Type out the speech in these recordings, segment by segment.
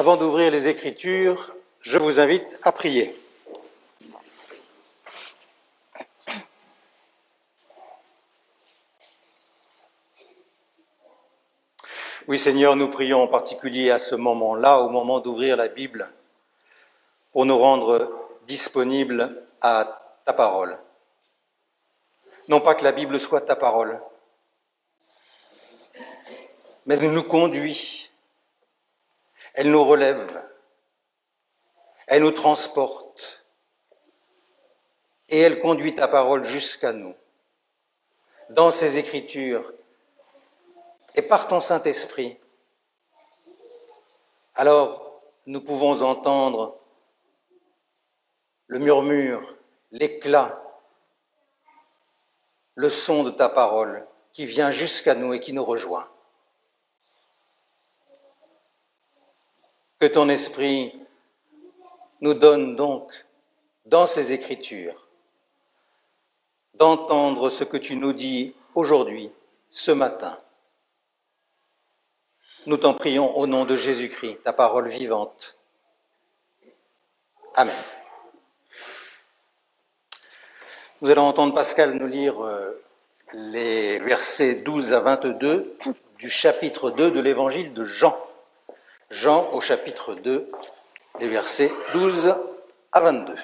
Avant d'ouvrir les Écritures, je vous invite à prier. Oui, Seigneur, nous prions en particulier à ce moment-là, au moment d'ouvrir la Bible, pour nous rendre disponibles à ta parole. Non pas que la Bible soit ta parole, mais elle nous conduit, elle nous relève, elle nous transporte, et elle conduit ta parole jusqu'à nous. Dans ces Écritures, et par ton Saint-Esprit, alors nous pouvons entendre le murmure, l'éclat, le son de ta parole qui vient jusqu'à nous et qui nous rejoint. Que ton Esprit nous donne donc, dans ces Écritures, d'entendre ce que tu nous dis aujourd'hui, ce matin. Nous t'en prions au nom de Jésus-Christ, ta parole vivante. Amen. Nous allons entendre Pascal nous lire les versets 12 à 22 du chapitre 2 de l'évangile de Jean. Jean au chapitre 2, les versets 12 à 22.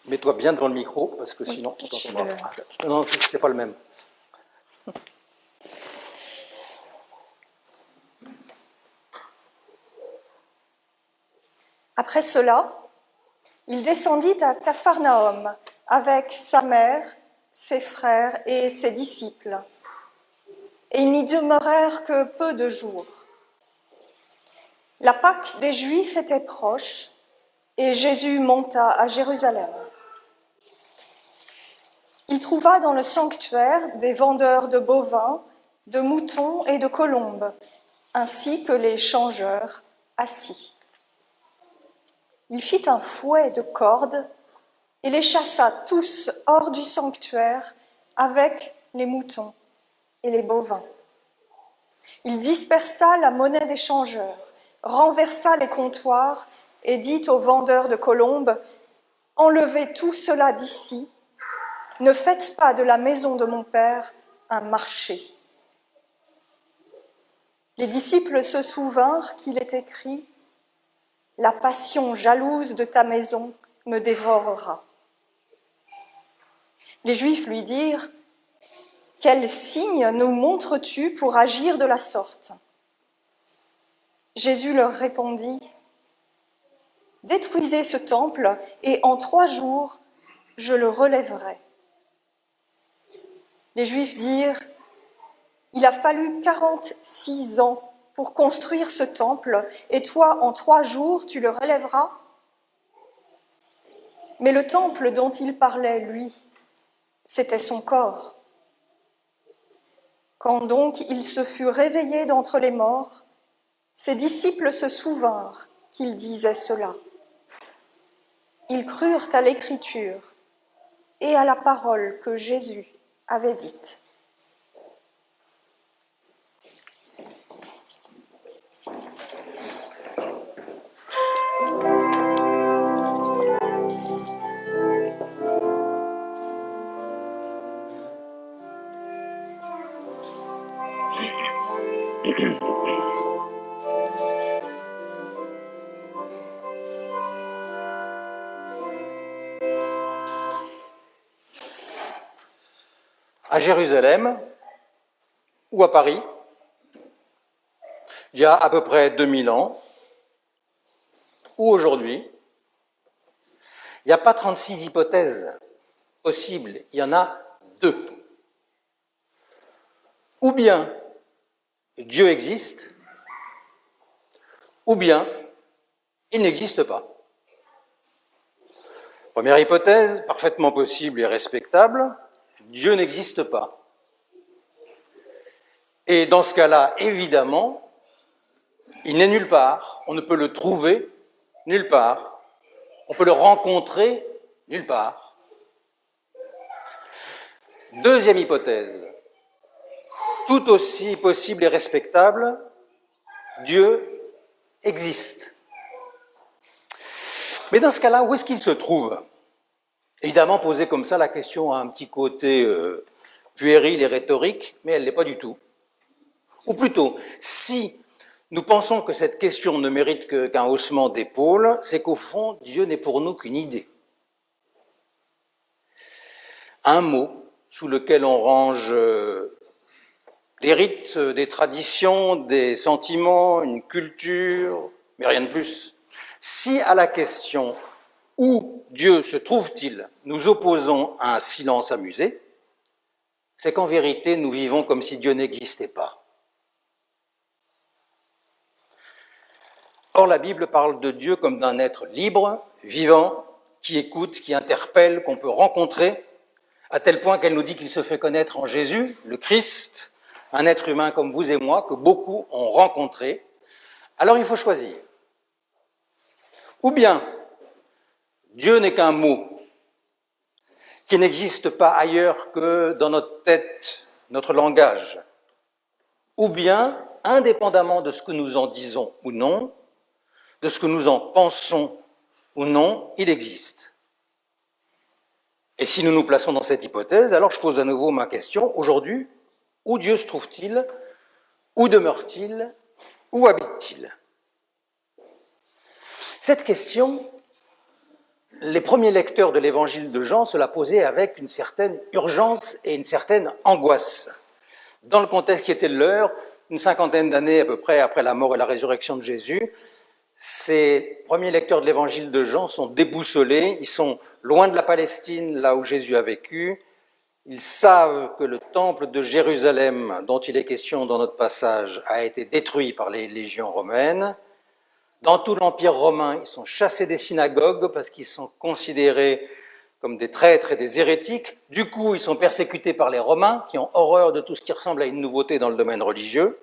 Mets-toi bien devant le micro, parce que sinon, on t'entendra pas. Non, c'est pas le même. Après cela, il descendit à Capharnaüm avec sa mère, ses frères et ses disciples. Et ils n'y demeurèrent que peu de jours. La Pâque des Juifs était proche, et Jésus monta à Jérusalem. Il trouva dans le sanctuaire des vendeurs de bovins, de moutons et de colombes, ainsi que les changeurs assis. Il fit un fouet de cordes et les chassa tous hors du sanctuaire avec les moutons et les bovins. Il dispersa la monnaie des changeurs, renversa les comptoirs et dit aux vendeurs de colombes : « Enlevez tout cela d'ici, ne faites pas de la maison de mon Père un marché. » Les disciples se souvinrent qu'il est écrit : « La passion jalouse de ta maison me dévorera. » Les Juifs lui dirent : « Quel signe nous montres-tu pour agir de la sorte ?» Jésus leur répondit : « Détruisez ce temple, et en 3 jours, je le relèverai. » Les Juifs dirent : « Il a fallu 46 ans pour construire ce temple, et toi, en 3 jours, tu le relèveras ? » Mais le temple dont il parlait, lui, c'était son corps. Quand donc il se fut réveillé d'entre les morts, ses disciples se souvinrent qu'il disait cela. Ils crurent à l'Écriture et à la parole que Jésus avait dite. À Jérusalem, ou à Paris, il y a à peu près 2000 ans, ou aujourd'hui, il n'y a pas 36 hypothèses possibles, il y en a 2. Ou bien Dieu existe, ou bien il n'existe pas. Première hypothèse, parfaitement possible et respectable, Dieu n'existe pas. Et dans ce cas-là, évidemment, il n'est nulle part, on ne peut le trouver nulle part, on peut le rencontrer nulle part. Deuxième hypothèse, tout aussi possible et respectable, Dieu existe. Mais dans ce cas-là, où est-ce qu'il se trouve? Évidemment, poser comme ça, la question a un petit côté puéril et rhétorique, mais elle ne l'est pas du tout. Ou plutôt, si nous pensons que cette question ne mérite qu'un haussement d'épaule, c'est qu'au fond, Dieu n'est pour nous qu'une idée. Un mot sous lequel on range des rites, des traditions, des sentiments, une culture, mais rien de plus. Si à la question « Où Dieu se trouve-t-il » nous opposons un silence amusé, c'est qu'en vérité, nous vivons comme si Dieu n'existait pas. Or, la Bible parle de Dieu comme d'un être libre, vivant, qui écoute, qui interpelle, qu'on peut rencontrer, à tel point qu'elle nous dit qu'il se fait connaître en Jésus, le Christ, un être humain comme vous et moi, que beaucoup ont rencontré. Alors il faut choisir. Ou bien, Dieu n'est qu'un mot qui n'existe pas ailleurs que dans notre tête, notre langage. Ou bien, indépendamment de ce que nous en disons ou non, de ce que nous en pensons ou non, il existe. Et si nous nous plaçons dans cette hypothèse, alors je pose à nouveau ma question. Aujourd'hui, où Dieu se trouve-t-il? Où demeure-t-il? Où habite-t-il? Cette question, les premiers lecteurs de l'évangile de Jean se la posaient avec une certaine urgence et une certaine angoisse. Dans le contexte qui était le leur, une cinquantaine d'années à peu près après la mort et la résurrection de Jésus, ces premiers lecteurs de l'évangile de Jean sont déboussolés, ils sont loin de la Palestine, là où Jésus a vécu. Ils savent que le temple de Jérusalem, dont il est question dans notre passage, a été détruit par les légions romaines. Dans tout l'Empire romain, ils sont chassés des synagogues parce qu'ils sont considérés comme des traîtres et des hérétiques. Du coup, ils sont persécutés par les Romains, qui ont horreur de tout ce qui ressemble à une nouveauté dans le domaine religieux.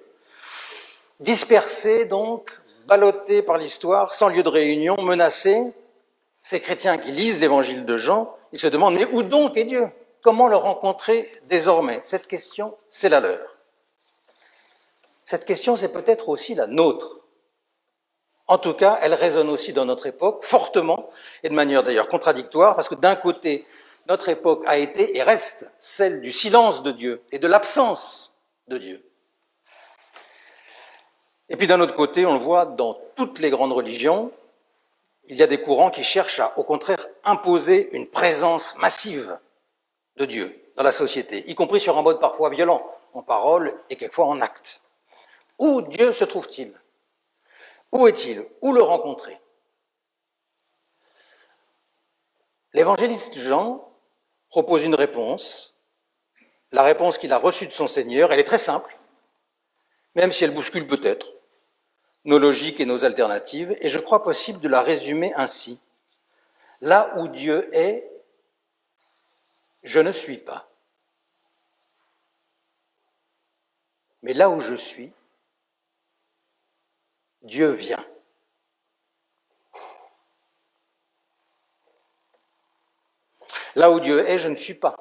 Dispersés donc, ballottés par l'histoire, sans lieu de réunion, menacés, ces chrétiens qui lisent l'évangile de Jean, ils se demandent, mais où donc est Dieu? Comment le rencontrer désormais? Cette question, c'est la leur. Cette question, c'est peut-être aussi la nôtre. En tout cas, elle résonne aussi dans notre époque, fortement, et de manière d'ailleurs contradictoire, parce que d'un côté, notre époque a été et reste celle du silence de Dieu et de l'absence de Dieu. Et puis d'un autre côté, on le voit dans toutes les grandes religions, il y a des courants qui cherchent à, au contraire, imposer une présence massive de Dieu dans la société, y compris sur un mode parfois violent, en parole et quelquefois en acte. Où Dieu se trouve-t-il? Où est-il? Où le rencontrer? L'évangéliste Jean propose une réponse, la réponse qu'il a reçue de son Seigneur. Elle est très simple, même si elle bouscule peut-être nos logiques et nos alternatives, et je crois possible de la résumer ainsi. Là où Dieu est, je ne suis pas. Mais là où je suis, Dieu vient. Là où Dieu est, je ne suis pas.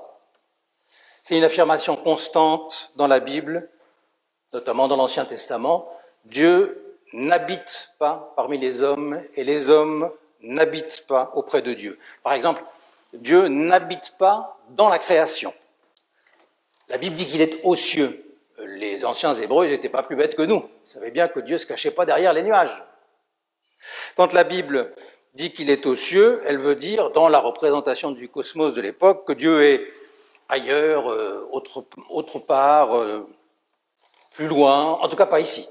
C'est une affirmation constante dans la Bible, notamment dans l'Ancien Testament. Dieu n'habite pas parmi les hommes et les hommes n'habitent pas auprès de Dieu. Par exemple, Dieu n'habite pas dans la création. La Bible dit qu'il est aux cieux. Les anciens Hébreux n'étaient pas plus bêtes que nous. Ils savaient bien que Dieu ne se cachait pas derrière les nuages. Quand la Bible dit qu'il est aux cieux, elle veut dire, dans la représentation du cosmos de l'époque, que Dieu est ailleurs, autre part, plus loin, en tout cas pas ici.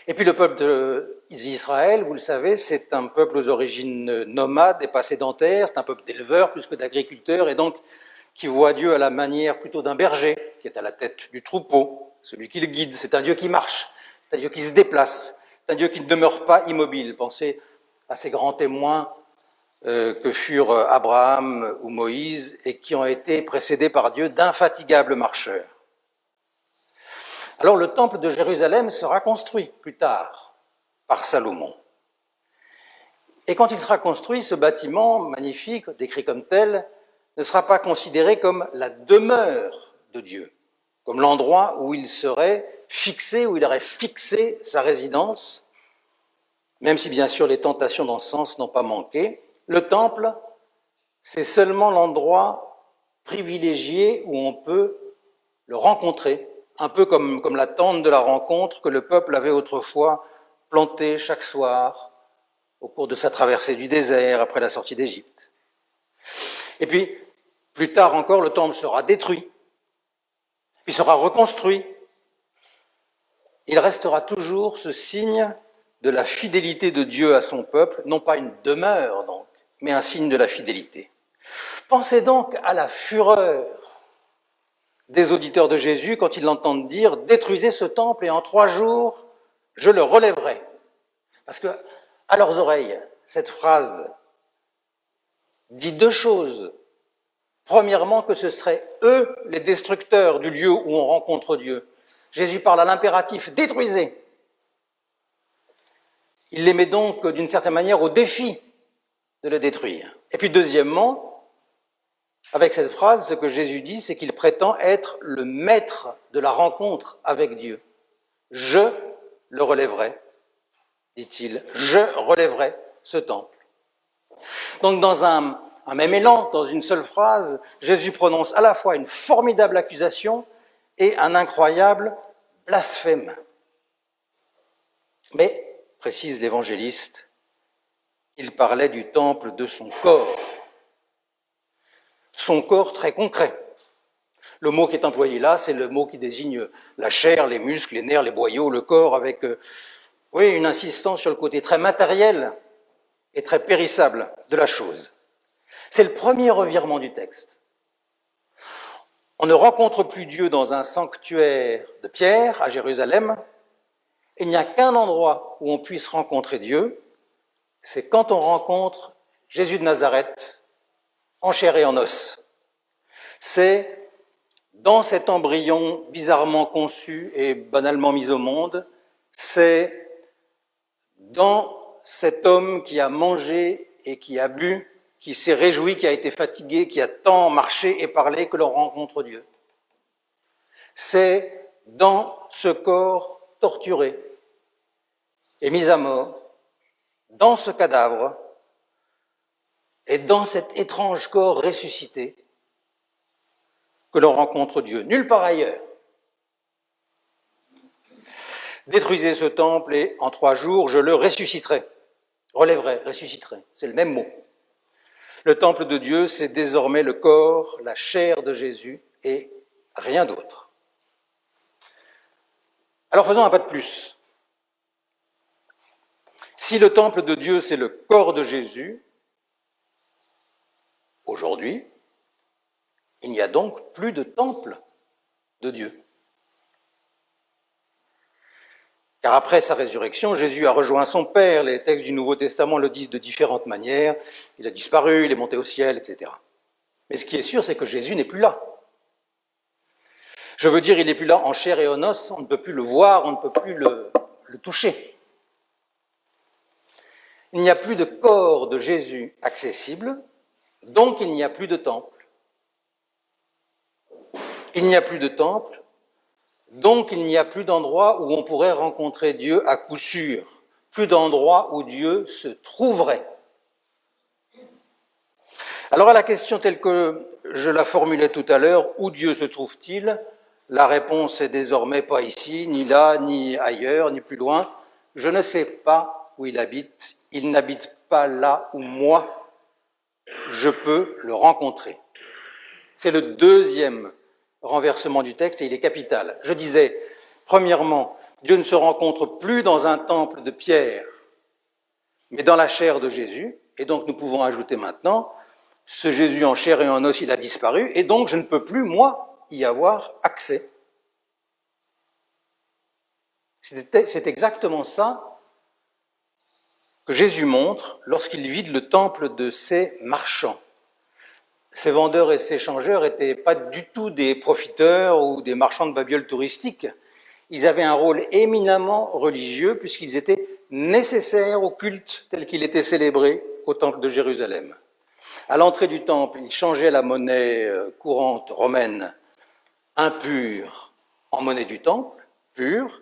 Et puis le peuple d'Israël, vous le savez, c'est un peuple aux origines nomades et pas sédentaires, c'est un peuple d'éleveurs plus que d'agriculteurs, et donc qui voit Dieu à la manière plutôt d'un berger, qui est à la tête du troupeau, celui qui le guide. C'est un Dieu qui marche, c'est un Dieu qui se déplace, c'est un Dieu qui ne demeure pas immobile. Pensez à ces grands témoins que furent Abraham ou Moïse et qui ont été précédés par Dieu d'infatigables marcheurs. Alors le temple de Jérusalem sera construit plus tard par Salomon. Et quand il sera construit, ce bâtiment magnifique, décrit comme tel, ne sera pas considéré comme la demeure de Dieu, comme l'endroit où il serait fixé, où il aurait fixé sa résidence, même si bien sûr les tentations dans ce sens n'ont pas manqué. Le temple, c'est seulement l'endroit privilégié où on peut le rencontrer, un peu comme la tente de la rencontre que le peuple avait autrefois plantée chaque soir au cours de sa traversée du désert après la sortie d'Égypte. Et puis, plus tard encore, le temple sera détruit, puis sera reconstruit. Il restera toujours ce signe de la fidélité de Dieu à son peuple, non pas une demeure donc, mais un signe de la fidélité. Pensez donc à la fureur des auditeurs de Jésus quand ils l'entendent dire « Détruisez ce temple et en 3 jours, je le relèverai ». Parce que, à leurs oreilles, cette phrase dit 2 choses. Premièrement, que ce seraient eux les destructeurs du lieu où on rencontre Dieu. Jésus parle à l'impératif « Détruisez ». Il les met donc d'une certaine manière au défi de le détruire. Et puis deuxièmement, avec cette phrase, ce que Jésus dit, c'est qu'il prétend être le maître de la rencontre avec Dieu. Je le relèverai, dit-il, je relèverai ce temple. Donc dans un même élan, dans une seule phrase, Jésus prononce à la fois une formidable accusation et un incroyable blasphème. Mais, précise l'évangéliste, il parlait du temple de son corps. Son corps très concret. Le mot qui est employé là, c'est le mot qui désigne la chair, les muscles, les nerfs, les boyaux, le corps, avec une insistance sur le côté très matériel et très périssable de la chose. C'est le premier revirement du texte. On ne rencontre plus Dieu dans un sanctuaire de pierre à Jérusalem. Il n'y a qu'un endroit où on puisse rencontrer Dieu, c'est quand on rencontre Jésus de Nazareth, en chair et en os. C'est dans cet embryon bizarrement conçu et banalement mis au monde, c'est dans cet homme qui a mangé et qui a bu, qui s'est réjoui, qui a été fatigué, qui a tant marché et parlé que l'on rencontre Dieu. C'est dans ce corps torturé et mis à mort, dans ce cadavre et dans cet étrange corps ressuscité que l'on rencontre Dieu. Nulle part ailleurs. Détruisez ce temple et en 3 jours, je le ressusciterai. Relèverai, ressusciterai, c'est le même mot. Le temple de Dieu, c'est désormais le corps, la chair de Jésus et rien d'autre. Alors faisons un pas de plus. Si le temple de Dieu, c'est le corps de Jésus, aujourd'hui, il n'y a donc plus de temple de Dieu. Car après sa résurrection, Jésus a rejoint son Père. Les textes du Nouveau Testament le disent de différentes manières. Il a disparu, il est monté au ciel, etc. Mais ce qui est sûr, c'est que Jésus n'est plus là. Je veux dire, il n'est plus là en chair et en os, on ne peut plus le voir, on ne peut plus le toucher. Il n'y a plus de corps de Jésus accessible, donc il n'y a plus de temple. Il n'y a plus de temple, donc il n'y a plus d'endroit où on pourrait rencontrer Dieu à coup sûr, plus d'endroit où Dieu se trouverait. Alors à la question telle que je la formulais tout à l'heure, où Dieu se trouve-t-il? La réponse est désormais pas ici, ni là, ni ailleurs, ni plus loin. Je ne sais pas où il habite. Il n'habite pas là où moi, je peux le rencontrer. C'est le deuxième renversement du texte et il est capital. Je disais, premièrement, Dieu ne se rencontre plus dans un temple de pierre, mais dans la chair de Jésus. Et donc nous pouvons ajouter maintenant, ce Jésus en chair et en os, il a disparu, et donc je ne peux plus, moi, y avoir accès. C'est exactement ça que Jésus montre lorsqu'il vide le temple de ses marchands. Ces vendeurs et ces changeurs n'étaient pas du tout des profiteurs ou des marchands de babioles touristiques. Ils avaient un rôle éminemment religieux puisqu'ils étaient nécessaires au culte tel qu'il était célébré au temple de Jérusalem. À l'entrée du temple, ils changeaient la monnaie courante romaine impure en monnaie du temple, pure,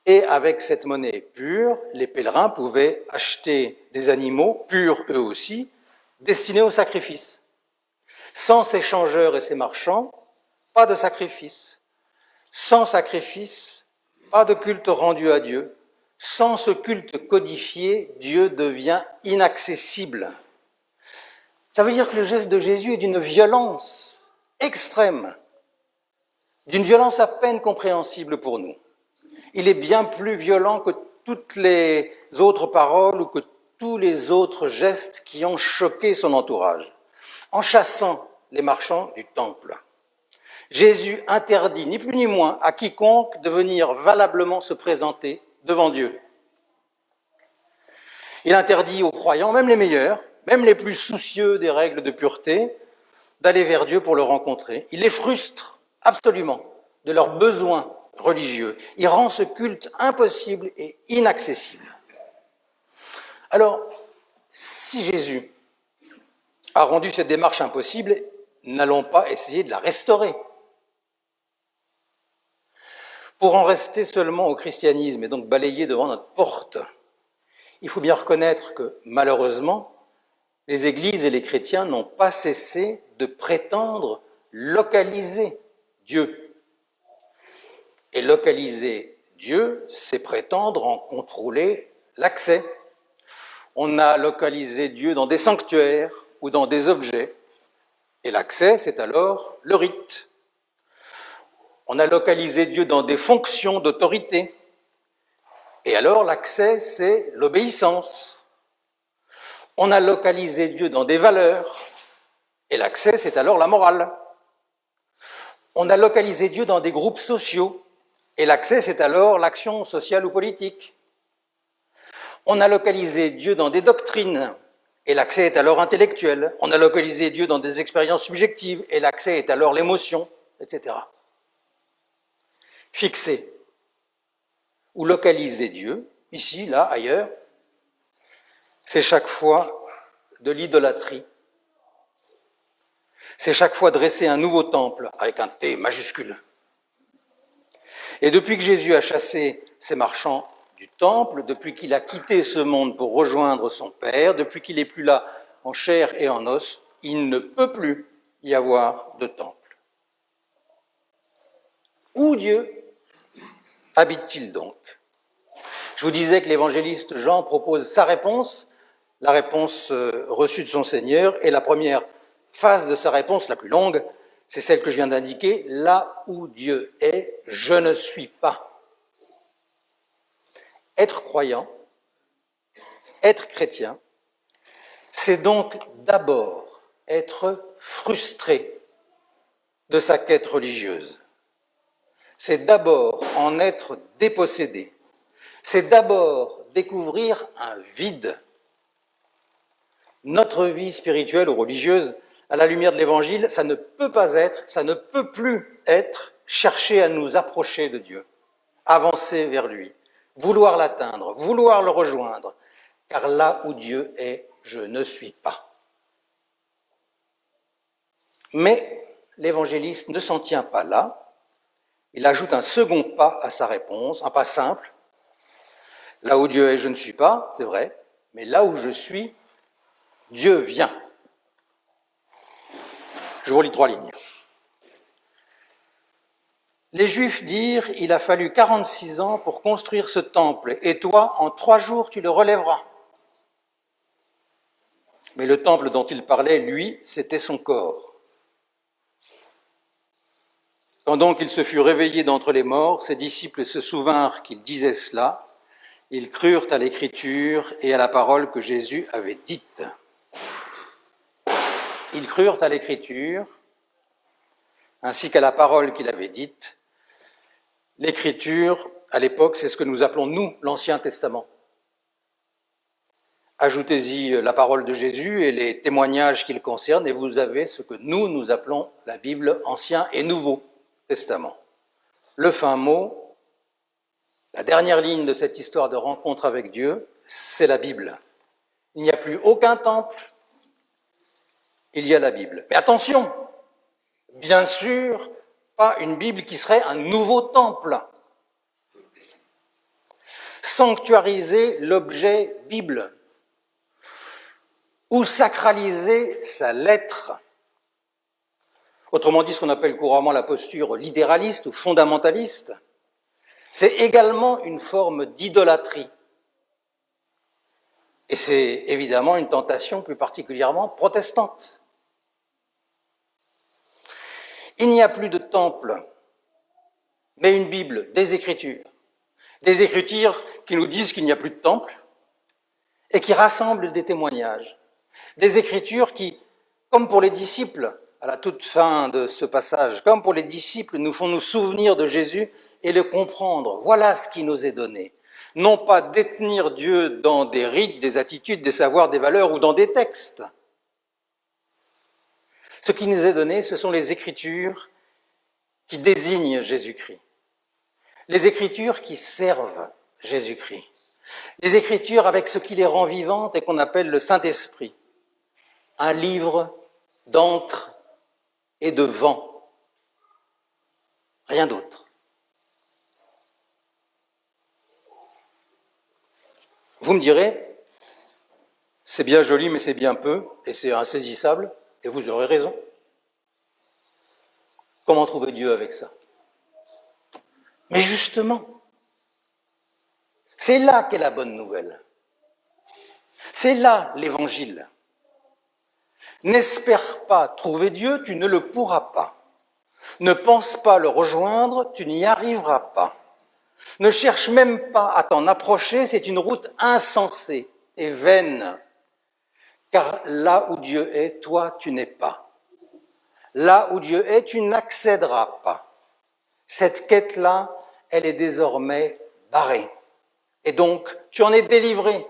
et avec cette monnaie pure, les pèlerins pouvaient acheter des animaux purs eux aussi, destinés au sacrifice. Sans ces changeurs et ces marchands, pas de sacrifice. Sans sacrifice, pas de culte rendu à Dieu. Sans ce culte codifié, Dieu devient inaccessible. Ça veut dire que le geste de Jésus est d'une violence extrême, d'une violence à peine compréhensible pour nous. Il est bien plus violent que toutes les autres paroles ou que tous les autres gestes qui ont choqué son entourage. En chassant les marchands du temple, Jésus interdit, ni plus ni moins, à quiconque de venir valablement se présenter devant Dieu. Il interdit aux croyants, même les meilleurs, même les plus soucieux des règles de pureté, d'aller vers Dieu pour le rencontrer. Il les frustre absolument de leurs besoins religieux. Il rend ce culte impossible et inaccessible. Alors, si Jésus a rendu cette démarche impossible, n'allons pas essayer de la restaurer. Pour en rester seulement au christianisme et donc balayer devant notre porte, il faut bien reconnaître que, malheureusement, les églises et les chrétiens n'ont pas cessé de prétendre localiser Dieu. Et localiser Dieu, c'est prétendre en contrôler l'accès. On a localisé Dieu dans des sanctuaires ou dans des objets, et l'accès, c'est alors le rite. On a localisé Dieu dans des fonctions d'autorité, et alors l'accès, c'est l'obéissance. On a localisé Dieu dans des valeurs, et l'accès, c'est alors la morale. On a localisé Dieu dans des groupes sociaux, et l'accès, c'est alors l'action sociale ou politique. On a localisé Dieu dans des doctrines, et l'accès est alors intellectuel. On a localisé Dieu dans des expériences subjectives, et l'accès est alors l'émotion, etc. Fixer ou localiser Dieu, ici, là, ailleurs, c'est chaque fois de l'idolâtrie. C'est chaque fois dresser un nouveau temple avec un T majuscule. Et depuis que Jésus a chassé ces marchands du temple, depuis qu'il a quitté ce monde pour rejoindre son Père, depuis qu'il n'est plus là en chair et en os, il ne peut plus y avoir de temple. Où Dieu habite-t-il donc ? Je vous disais que l'évangéliste Jean propose sa réponse, la réponse reçue de son Seigneur, et la première phase de sa réponse, la plus longue, c'est celle que je viens d'indiquer, là où Dieu est, je ne suis pas. Être croyant, être chrétien, c'est donc d'abord être frustré de sa quête religieuse. C'est d'abord en être dépossédé. C'est d'abord découvrir un vide. Notre vie spirituelle ou religieuse, à la lumière de l'Évangile, ça ne peut pas être, ça ne peut plus être chercher à nous approcher de Dieu, avancer vers lui, vouloir l'atteindre, vouloir le rejoindre, car là où Dieu est, je ne suis pas. Mais l'évangéliste ne s'en tient pas là, il ajoute un second pas à sa réponse, un pas simple. Là où Dieu est, je ne suis pas, c'est vrai, mais là où je suis, Dieu vient. Je vous relis 3 lignes. Les Juifs dirent, il a fallu 46 ans pour construire ce temple, et toi, en 3 jours, tu le relèveras. Mais le temple dont il parlait, lui, c'était son corps. Quand donc il se fut réveillé d'entre les morts, ses disciples se souvinrent qu'il disait cela. Ils crurent à l'Écriture et à la parole que Jésus avait dite. Ils crurent à l'Écriture ainsi qu'à la parole qu'il avait dite. L'Écriture, à l'époque, c'est ce que nous appelons, nous, l'Ancien Testament. Ajoutez-y la parole de Jésus et les témoignages qu'il concerne, et vous avez ce que nous appelons la Bible, Ancien et Nouveau Testament. Le fin mot, la dernière ligne de cette histoire de rencontre avec Dieu, c'est la Bible. Il n'y a plus aucun temple, il y a la Bible. Mais attention, bien sûr, pas une Bible qui serait un nouveau temple. Sanctuariser l'objet Bible ou sacraliser sa lettre. Autrement dit, ce qu'on appelle couramment la posture littéraliste ou fondamentaliste, c'est également une forme d'idolâtrie. Et c'est évidemment une tentation plus particulièrement protestante. Il n'y a plus de temple, mais une Bible, des Écritures. Des Écritures qui nous disent qu'il n'y a plus de temple et qui rassemblent des témoignages. Des Écritures qui, comme pour les disciples, à la toute fin de ce passage, comme pour les disciples, nous font nous souvenir de Jésus et le comprendre. Voilà ce qui nous est donné. Non pas détenir Dieu dans des rites, des attitudes, des savoirs, des valeurs ou dans des textes. Ce qui nous est donné, ce sont les Écritures qui désignent Jésus-Christ. Les Écritures qui servent Jésus-Christ. Les Écritures avec ce qui les rend vivantes et qu'on appelle le Saint-Esprit. Un livre d'encre et de vent. Rien d'autre. Vous me direz, c'est bien joli, mais c'est bien peu, et c'est insaisissable, et vous aurez raison. Comment trouver Dieu avec ça? Mais justement, c'est là qu'est la bonne nouvelle. C'est là l'Évangile. N'espère pas trouver Dieu, tu ne le pourras pas. Ne pense pas le rejoindre, tu n'y arriveras pas. Ne cherche même pas à t'en approcher, c'est une route insensée et vaine. Car là où Dieu est, toi, tu n'es pas. Là où Dieu est, tu n'accéderas pas. Cette quête-là, elle est désormais barrée. Et donc, tu en es délivré.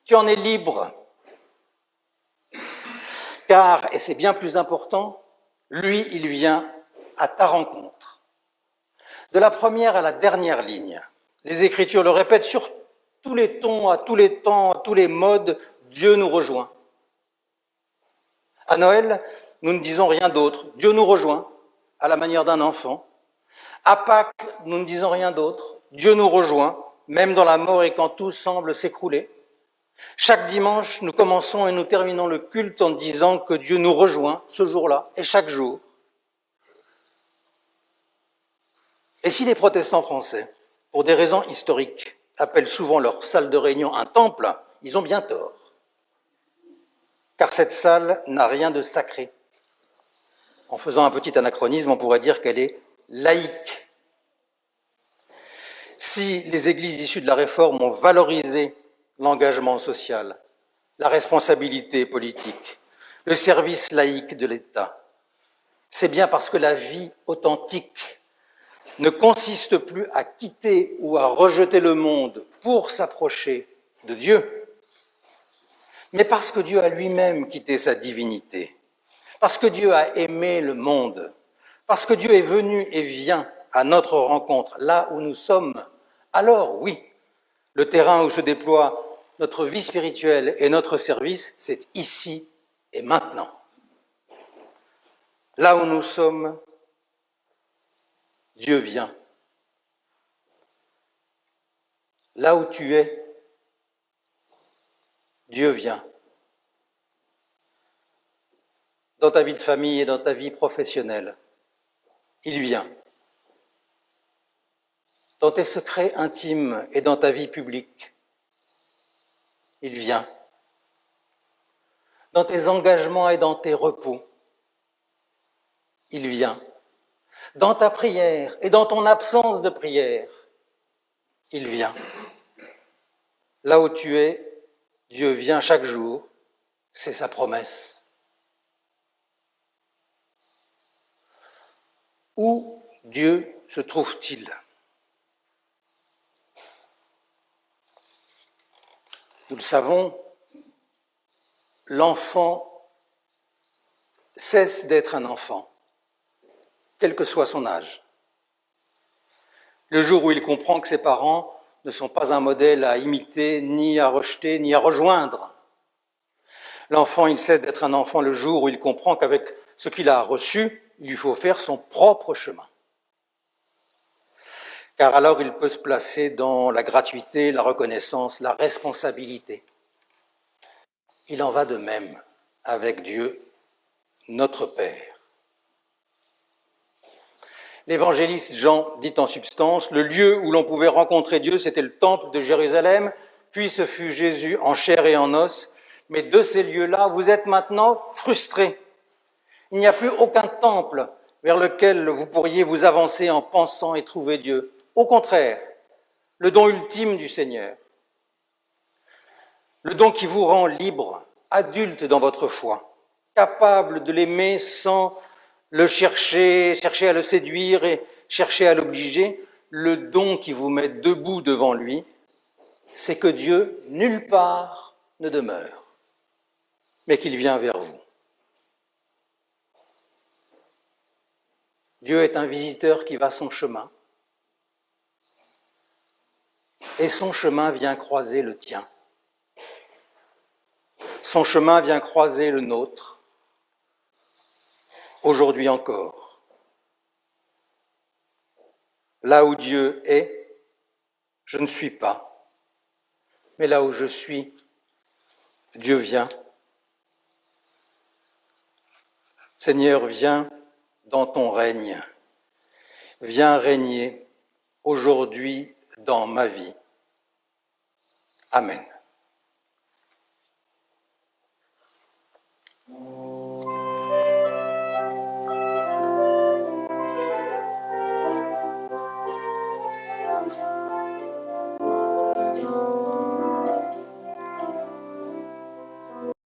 Tu en es libre. Car, et c'est bien plus important, lui, il vient à ta rencontre. De la première à la dernière ligne, les Écritures le répètent sur tous les tons, à tous les temps, à tous les modes, Dieu nous rejoint. À Noël, nous ne disons rien d'autre. Dieu nous rejoint, à la manière d'un enfant. À Pâques, nous ne disons rien d'autre. Dieu nous rejoint, même dans la mort et quand tout semble s'écrouler. Chaque dimanche, nous commençons et nous terminons le culte en disant que Dieu nous rejoint ce jour-là et chaque jour. Et si les protestants français, pour des raisons historiques, appellent souvent leur salle de réunion un temple, ils ont bien tort. Car cette salle n'a rien de sacré. En faisant un petit anachronisme, on pourrait dire qu'elle est laïque. Si les églises issues de la Réforme ont valorisé l'engagement social, la responsabilité politique, le service laïque de l'État, c'est bien parce que la vie authentique ne consiste plus à quitter ou à rejeter le monde pour s'approcher de Dieu, mais parce que Dieu a lui-même quitté sa divinité, parce que Dieu a aimé le monde, parce que Dieu est venu et vient à notre rencontre, là où nous sommes. Alors oui, le terrain où se déploie notre vie spirituelle et notre service, c'est ici et maintenant. Là où nous sommes, Dieu vient. Là où tu es, Dieu vient. Dans ta vie de famille et dans ta vie professionnelle, il vient. Dans tes secrets intimes et dans ta vie publique, il vient. Dans tes engagements et dans tes repos, il vient. Dans ta prière et dans ton absence de prière, il vient. Là où tu es, Dieu vient chaque jour, c'est sa promesse. Où Dieu se trouve-t-il ? Nous le savons, l'enfant cesse d'être un enfant, quel que soit son âge. Le jour où il comprend que ses parents ne sont pas un modèle à imiter, ni à rejeter, ni à rejoindre. L'enfant, il cesse d'être un enfant le jour où il comprend qu'avec ce qu'il a reçu, il lui faut faire son propre chemin. Car alors il peut se placer dans la gratuité, la reconnaissance, la responsabilité. Il en va de même avec Dieu, notre Père. L'évangéliste Jean dit en substance, le lieu où l'on pouvait rencontrer Dieu, c'était le temple de Jérusalem, puis ce fut Jésus en chair et en os, mais de ces lieux-là, vous êtes maintenant frustrés. Il n'y a plus aucun temple vers lequel vous pourriez vous avancer en pensant et trouver Dieu. Au contraire, le don ultime du Seigneur, le don qui vous rend libre, adulte dans votre foi, capable de l'aimer sans le chercher à le séduire et chercher à l'obliger, le don qui vous met debout devant lui, c'est que Dieu nulle part ne demeure, mais qu'il vient vers vous. Dieu est un visiteur qui va son chemin, et son chemin vient croiser le tien. Son chemin vient croiser le nôtre, aujourd'hui encore. Là où Dieu est, je ne suis pas, mais là où je suis, Dieu vient. Seigneur, viens dans ton règne, viens régner aujourd'hui dans ma vie. Amen.